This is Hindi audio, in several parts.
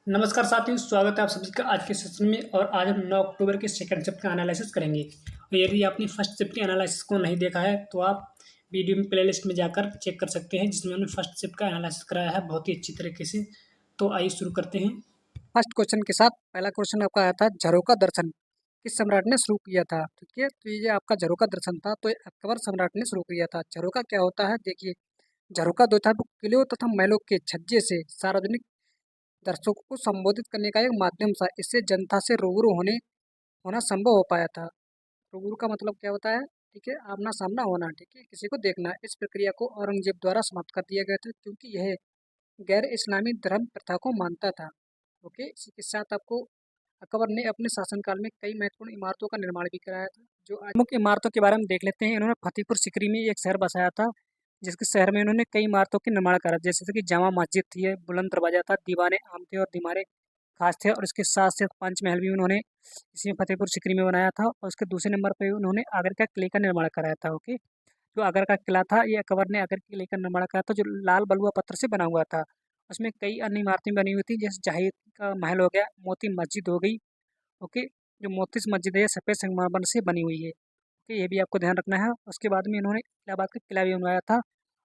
नमस्कार साथियों, स्वागत है आप सभी का आज के सेशन में। और आज हम 9 अक्टूबर के सेकंड शिफ्ट का एनालिसिस करेंगे। और यदि आपने फर्स्ट शिफ्ट के एनालिसिस को नहीं देखा है तो आप वीडियो में प्लेलिस्ट में जाकर चेक कर सकते हैं, जिसमें हमने फर्स्ट शिफ्ट का एनालिसिस कराया है बहुत ही अच्छी तरीके से। तो आइए शुरू करते हैं। फर्स्ट क्वेश्चन के साथ पहला क्वेश्चन आपका आया था झरोका दर्शन किस सम्राट ने शुरू किया था। ठीक है, तो ये आपका झरोका दर्शन था, तो ये अकबर सम्राट ने शुरू किया था। झरोका क्या होता है, देखिए। झरोका दो था किले तथा महलों के छज्जे से सार्वजनिक दर्शकों को संबोधित करने का एक माध्यम था। इससे जनता से रूबरू होना संभव हो पाया था। रूबरू का मतलब क्या होता है, ठीक है, आमना सामना होना, ठीक है, किसी को देखना। इस प्रक्रिया को औरंगजेब द्वारा समाप्त कर दिया गया था, क्योंकि यह गैर इस्लामी धर्म प्रथा को मानता था। ओके, इसी के साथ आपको अकबर ने अपने शासनकाल में कई महत्वपूर्ण इमारतों का निर्माण भी कराया था। जो आज मुख्य इमारतों के बारे में देख लेते हैं। इन्होंने फतेहपुर सिकरी में एक शहर बसाया था, जिसके शहर में इन्होंने कई इमारतों के निर्माण करा, जैसे कि जामा मस्जिद थी, बुलंद दरवाजा था, दीवाने आम थे और दीवारे खास थे। और इसके साथ साथ पंच महल भी उन्होंने इसी फतेहपुर सिकरी में बनाया था। और उसके दूसरे नंबर पर उन्होंने आगरा का किले का निर्माण कराया था। ओके, जो आगरा का किला था, ये अकबर ने आगरा के किले का निर्माण कराया था, जो लाल बलुआ पत्थर से बना हुआ था। उसमें कई अन्य इमारतें बनी हुई थी, जैसे जहां का महल हो गया, मोती मस्जिद हो गई। ओके, जो मोतीस मस्जिद है, सफ़ेद संगमरमर से बनी हुई है। ओके, ये भी आपको ध्यान रखना है। उसके बाद में इन्होंने इलाहाबाद का किला भी बनवाया था।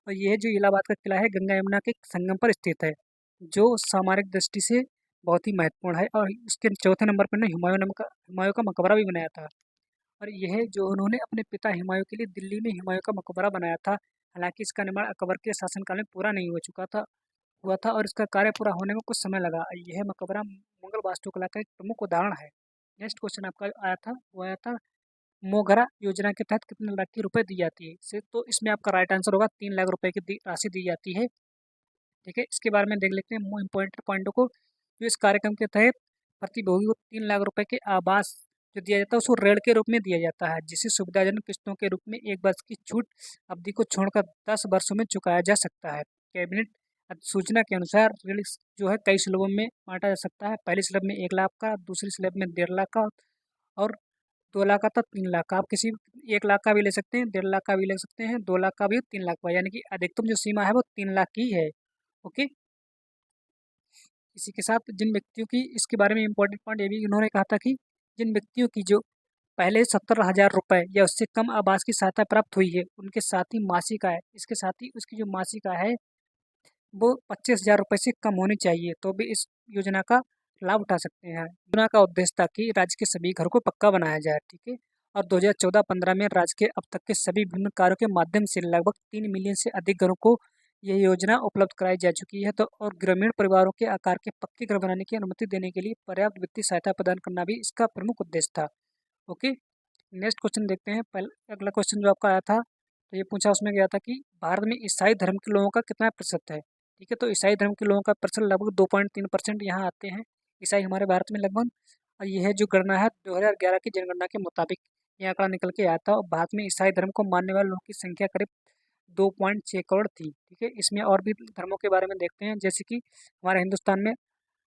और यह जो इलाहाबाद का किला है, गंगा यमुना के संगम पर स्थित है, जो सामरिक दृष्टि से बहुत ही महत्वपूर्ण है। और इसके चौथे नंबर पर हुमायूं का मकबरा भी बनाया था। और यह जो उन्होंने अपने पिता हुमायूं के लिए दिल्ली में हुमायूं का मकबरा बनाया था। हालांकि इसका निर्माण अकबर के शासनकाल में पूरा नहीं हुआ था, और इसका कार्य पूरा होने में कुछ समय लगा। यह मकबरा मुगल वास्तुकला का एक प्रमुख उदाहरण है। नेक्स्ट क्वेश्चन आपका आया था, वो आया था मोगरा योजना के तहत कितने लाख की रुपए दी जाती है इसे। तो इसमें आपका राइट आंसर होगा 3 लाख रुपए की राशि दी जाती है। ठीक है, इसके बारे में देख लेते हैं इम्पोर्टेंट पॉइंटों को। जो इस कार्यक्रम के तहत प्रतिभोगी को 3 लाख रुपए के आवास जो दिया जाता है, उसको ऋण के रूप में दिया जाता है, जिसे सुविधाजनक किस्तों के रूप में 1 वर्ष की छूट अवधि को छोड़कर 10 वर्षों में चुकाया जा सकता है। कैबिनेट अधिसूचना के अनुसार ऋण जो है कई स्लैबों में बांटा जा सकता है। पहले स्लैब में 1 लाख का, दूसरी स्लैब में 1.5 लाख का, और 2 लाख का, तो 3 लाख का। आप किसी 1 लाख का भी ले सकते हैं, 1.5 लाख का भी ले सकते हैं, 2 लाख का भी, 3 लाख का, यानी कि अधिकतम जो सीमा है वो 3 लाख की है। ओके, इसी के साथ जिन व्यक्तियों की इसके बारे में इम्पोर्टेंट पॉइंट ये भी उन्होंने कहा था कि जिन व्यक्तियों की जो पहले 70,000 रुपए या उससे कम आवास की सहायता प्राप्त हुई है, उनके साथ ही मासिक आय, इसके साथ ही उसकी जो मासिक आय है वो 25,000 रुपए से कम होनी चाहिए, तो भी इस योजना का लाभ उठा सकते हैं। योजना का उद्देश्य था कि राज्य के सभी घरों को पक्का बनाया जाए। ठीक है, और 2014-15 में राज्य के अब तक के सभी विभिन्न कार्यों के माध्यम से लगभग 3 मिलियन से अधिक घरों को यह योजना उपलब्ध कराई जा चुकी है। तो और ग्रामीण परिवारों के आकार के पक्के घर बनाने की अनुमति देने के लिए पर्याप्त वित्तीय सहायता प्रदान करना भी इसका प्रमुख उद्देश्य था। ओके, नेक्स्ट क्वेश्चन देखते हैं। पहले अगला क्वेश्चन जो आपका आया था, तो ये पूछा उसमें गया था कि भारत में ईसाई धर्म के लोगों का कितना प्रतिशत है। ठीक है, तो ईसाई धर्म के लोगों का प्रतिशत लगभग 2.3% यहाँ आते हैं ईसाई हमारे भारत में लगभग। और यह जो गणना है 2011 की जनगणना के मुताबिक यह आंकड़ा निकल के आया था। और भारत में ईसाई धर्म को मानने वाले लोगों की संख्या करीब 2.6 करोड़ थी। ठीक है, इसमें और भी धर्मों के बारे में देखते हैं, जैसे कि हमारे हिंदुस्तान में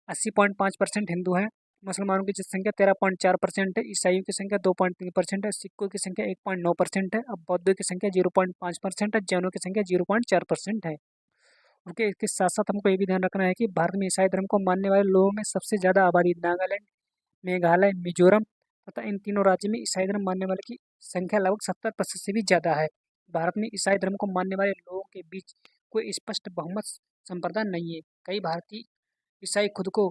80.5% हिंदू हैं, मुसलमानों की जनसंख्या 13.4% है, ईसाइयों की संख्या 2.3% है, सिखों की संख्या 1.9% है, अब बौद्धों की संख्या 0.5% है, जैनों की संख्या 0.4% है। उनके इसके साथ साथ हमको ये भी ध्यान रखना है कि भारत में ईसाई धर्म को मानने वाले लोगों में सबसे ज़्यादा आबादी नागालैंड, मेघालय, मिजोरम तथा इन तीनों राज्यों में ईसाई धर्म मानने वाले की संख्या लगभग 70% से भी ज़्यादा है। भारत में ईसाई धर्म को मानने वाले लोगों के बीच कोई स्पष्ट बहुमत संप्रदाय नहीं है। कई भारतीय ईसाई खुद को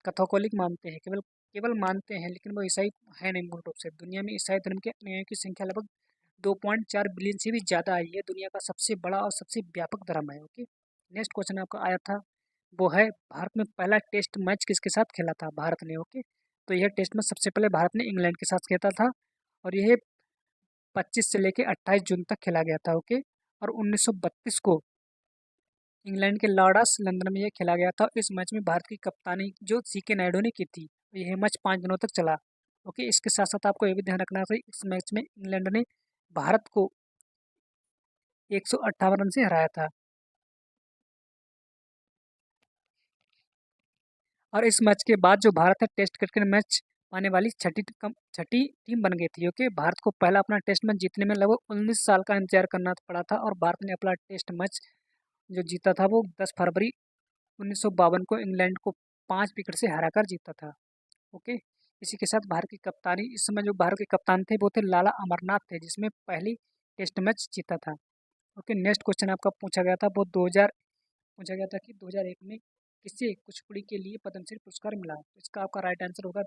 कैथोलिक मानते हैं, केवल केवल मानते हैं, लेकिन वो ईसाई है नहीं मूल रूप से। दुनिया में ईसाई धर्म के अनुयायियों की संख्या लगभग 2.4 बिलियन से भी ज़्यादा है। यह दुनिया का सबसे बड़ा और सबसे व्यापक धर्म है। ओके, नेक्स्ट क्वेश्चन आपका आया था, वो है भारत में पहला टेस्ट मैच किसके साथ खेला था भारत ने। ओके, तो यह टेस्ट मैच सबसे पहले भारत ने इंग्लैंड के साथ खेला था, और यह 25 से लेकर 28 जून तक खेला गया था। ओके, और 1932 को इंग्लैंड के लॉर्ड्स लंदन में यह खेला गया था। इस मैच में भारत की कप्तानी जो सीके नायडू ने की थी। यह मैच 5 दिनों तक चला। ओके, इसके साथ साथ आपको ये भी ध्यान रखना है, इस मैच में इंग्लैंड ने भारत को 158 रन से हराया था। और इस मैच के बाद जो भारत है टेस्ट क्रिकेट मैच पाने वाली छठी टीम बन गई थी। ओके, भारत को पहला अपना टेस्ट मैच जीतने में लगभग 19 साल का इंतजार करना पड़ा था, और भारत ने अपना टेस्ट मैच जो जीता था वो 10 फरवरी 1952 को इंग्लैंड को 5 विकेट से हराकर जीता था। ओके, इसी के साथ भारत की कप्तानी, इस समय जो भारत के कप्तान थे वो थे लाला अमरनाथ थे, जिसमें पहली टेस्ट मैच जीता था। ओके, नेक्स्ट क्वेश्चन आपका पूछा गया था वो 2000 पूछा गया था कि 2001 में किसे कुचिपुड़ी के लिए पद्मश्री पुरस्कार मिला। तो इसका आपका राइट आंसर होगा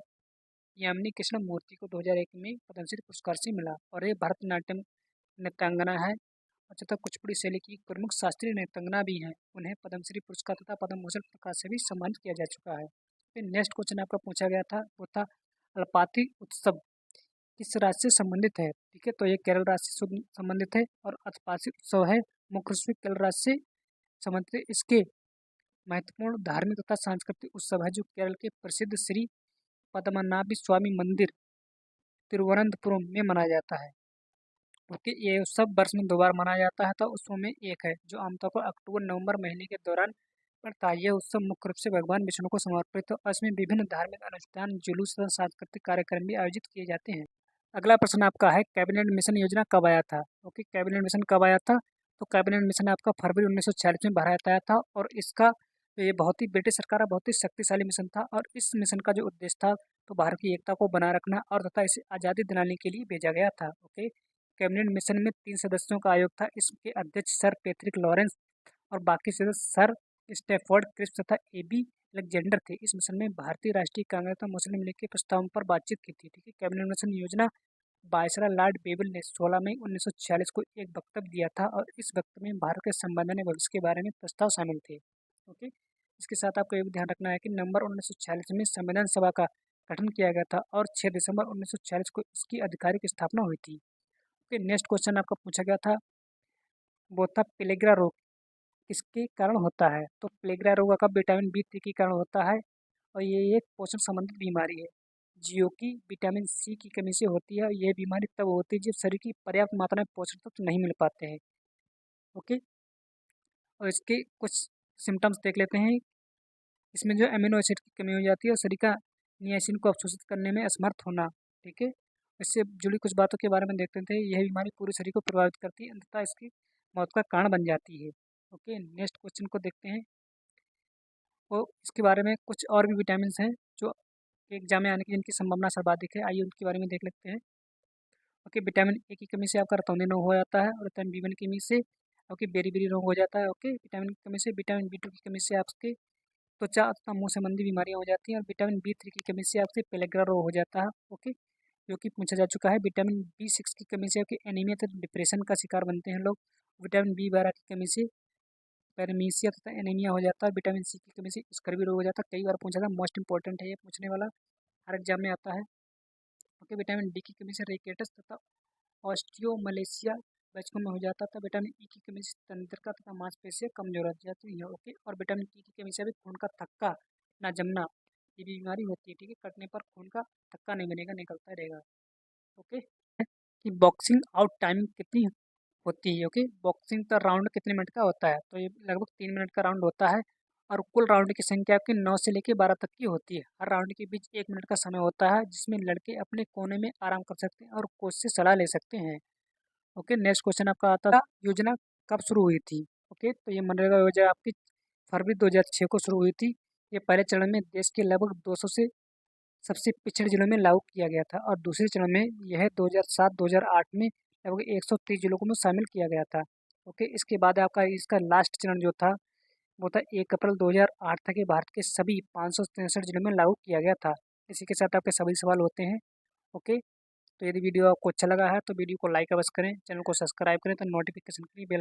यामिनी कृष्ण मूर्ति को 2001 में पद्मश्री पुरस्कार से मिला, और ये भरतनाट्यम नृत्यांगना है और तथा कुचिपुड़ी शैली की प्रमुख शास्त्रीय नृत्यांगना भी हैं। उन्हें पद्मश्री पुरस्कार तथा पद्म भूषण पुरस्कार से भी सम्मानित किया जा चुका है। फिर नेक्स्ट क्वेश्चन आपका पूछा गया था वो था अल्पाती उत्सव किस राज्य से संबंधित है। ठीक है, तो ये केरल राज्य से संबंधित है और अल्पाती उत्सव है मुख्य रूप से केरल राज्य से संबंधित है। इसके महत्वपूर्ण धार्मिक तथा सांस्कृतिक उत्सव है जो केरल के प्रसिद्ध श्री पद्मनाभ स्वामी मंदिर तिरुवनंतपुरम में मनाया जाता है। ओके, ये उत्सव वर्ष में 2 बार मनाया जाता है, तो उत्सवों में एक है जो आमतौर पर अक्टूबर नवंबर महीने के दौरान पड़ता है। यह उत्सव मुख्य रूप से भगवान विष्णु को समर्पित है और इसमें विभिन्न धार्मिक अनुष्ठान, जुलूस तथा सांस्कृतिक कार्यक्रम भी आयोजित किए जाते हैं। अगला प्रश्न आपका है कैबिनेट मिशन योजना कब आया था। ओके, कैबिनेट मिशन कब आया था, तो कैबिनेट मिशन आपका फरवरी 1946 में भारत आया था और इसका ये बहुत ही ब्रिटिश सरकार का बहुत ही शक्तिशाली मिशन था और इस मिशन का जो उद्देश्य था तो भारत की एकता को बनाए रखना और तथा इसे आज़ादी दिलाने के लिए भेजा गया था। ओके, कैबिनेट मिशन में 3 सदस्यों का आयोग था। इसके अध्यक्ष सर पैट्रिक लॉरेंस और बाकी सदस्य सर स्टैफोर्ड क्रिप्स तथा एबी अलेक्जेंडर थे। इस मिशन में भारतीय राष्ट्रीय कांग्रेस और मुस्लिम लीग के प्रस्तावों पर बातचीत की थी। ठीक है, कैबिनेट मिशन योजना वायसराय लॉर्ड बेबल ने 16 मई 1946 को एक वक्तव्य दिया था और इस वक्तव्य में भारत के संबंधन भविष्य के बारे में प्रस्ताव शामिल थे। ओके, इसके साथ आपको ये भी ध्यान रखना है कि नवंबर 1946 में संविधान सभा का गठन किया गया था और 6 दिसंबर 1946 को इसकी आधिकारिक स्थापना हुई थी। ओके, नेक्स्ट क्वेश्चन आपका पूछा गया था वो था पेलेग्रा रोग किसके कारण होता है। तो पेलेग्रा रोग का विटामिन B3 के कारण होता है और ये एक पोषण संबंधित बीमारी है जो कि विटामिन C की कमी से होती है और यह बीमारी तब होती है जब शरीर की पर्याप्त मात्रा में पोषक तत्व नहीं मिल पाते हैं। ओके, और इसके कुछ सिम्टम्स देख लेते हैं। इसमें जो अमीनो एसिड की कमी हो जाती है और शरीर का नियासिन को अवशोषित करने में असमर्थ होना। ठीक है, इससे जुड़ी कुछ बातों के बारे में देखते थे। यह बीमारी पूरे शरीर को प्रभावित करती है, अंततः इसकी मौत का कारण बन जाती है। ओके, नेक्स्ट क्वेश्चन को देखते हैं। और इसके बारे में कुछ और भी विटामिन हैं जो एग्जाम में आने की जिनकी संभावना सर्वाधिक है, आइए उनके बारे में देख लेते हैं। ओके, विटामिन ए की कमी से आपका रतौंधी रोग हो जाता है और विटामिन B1 की कमी से ओके बेरी रोग हो जाता है। ओके, विटामिन की कमी से विटामिन B2 की कमी से आपके त्वचा तथा मुंह संबंधी बीमारियां हो जाती हैं और विटामिन B3 की कमी से आपसे पेलेग्रा रोग हो जाता है। ओके, जो कि पूछा जा चुका है। विटामिन B6 की कमी से आपके एनीमिया तथा डिप्रेशन का शिकार बनते हैं लोग। विटामिन B12 की कमी से पैरामीसिया तथा एनीमिया हो जाता है। विटामिन C की कमी से स्कर्वी रोग हो जाता है। कई बार पूछा था, मोस्ट इंपॉर्टेंट है ये, पूछने वाला हर एग्जाम में आता है। ओके, विटामिन D की कमी से रेकेटस तथा ऑस्टियोमलेशिया बचपन में हो जाता था। विटामिन E की कमी से तंत्रिका तथा मांसपेशियां कमजोर हो जाती है। ओके, और विटामिन E की कमी से भी खून का थक्का ना जमना ये भी बीमारी होती है। ठीक है, कटने पर खून का थक्का नहीं बनेगा, निकलता रहेगा। ओके, कि बॉक्सिंग आउट टाइमिंग कितनी होती है। ओके, बॉक्सिंग का राउंड कितने मिनट का होता है, तो ये लगभग 3 मिनट का राउंड होता है और कुल राउंड की संख्या आपकी 9 से लेकर 12 तक की होती है। हर राउंड के बीच 1 मिनट का समय होता है जिसमें लड़के अपने कोने में आराम कर सकते हैं और कोच से सलाह ले सकते हैं। ओके, नेक्स्ट क्वेश्चन आपका आता था योजना कब शुरू हुई थी। ओके, तो ये मनरेगा योजना आपकी फरवरी 2006 को शुरू हुई थी। ये पहले चरण में देश के लगभग 200 से सबसे पिछड़े जिलों में लागू किया गया था और दूसरे चरण में यह 2007-2008 में लगभग 130 जिलों को में शामिल किया गया था। ओके, इसके बाद आपका इसका लास्ट चरण जो था वो था 1 अप्रैल 2008 तक भारत के सभी 563 जिलों में लागू किया गया था। इसी के साथ आपके सभी सवाल होते हैं। ओके, तो यदि वीडियो आपको अच्छा लगा है तो वीडियो को लाइक अवश्य करें, चैनल को सब्सक्राइब करें तो नोटिफिकेशन के लिए बेल